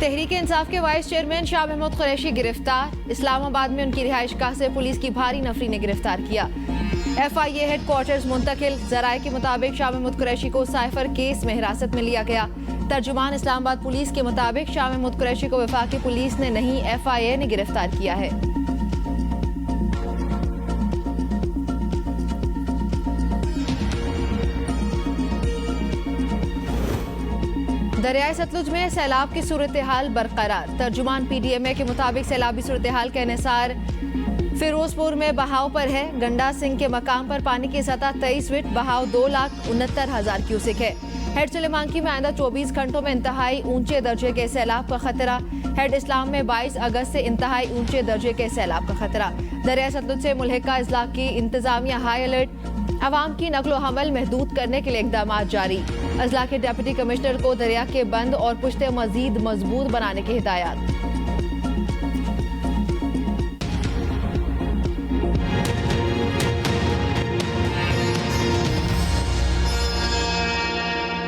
तहरीक इंसाफ के vice chairman Shah Mahmood Qureshi गिरफ्तार। इस्लामाबाद में उनकी रिहाइशगाह से पुलिस की भारी नफरी ने गिरफ्तार किया। FIA हेडक्वार्टर्स मुंतकिल। जराये के मुताबिक शाह महमूद कुरैशी को साइफर केस में हिरासत में लिया गया। तर्जुमान इस्लामाबाद पुलिस के मुताबिक शाह महमूद कुरैशी को वफाकी पुलिस ने नहीं, FIA ने गिरफ्तार किया है। दरियाए सतलुज में सैलाब की सूरत हाल बरकरार। तर्जुमान PDMA के मुताबिक सैलाबी सूरत हाल के अनुसार फिरोजपुर में बहाव पर है। गंडा सिंह के मकाम पर पानी की सतह 23 फीट, बहाव 2,69,000 क्यूसिक है। हेड सुलेमानकी में आइंदा 24 घंटों में इंतहाई ऊंचे दर्जे के सैलाब का खतरा। हेड इस्लाम में 22 अगस्त से इंतहाई ऊंचे दर्जे के सैलाब का खतरा। दरिया सतलुज से मुल्हिका अजला की इंतजामिया हाई अलर्ट। अवाम की नकलो हमल महदूद करने के लिए इकदाम जारी। अजला के डिप्टी कमिश्नर को दरिया के बंद और पुश्ते मजीद मजबूत बनाने की हिदायत।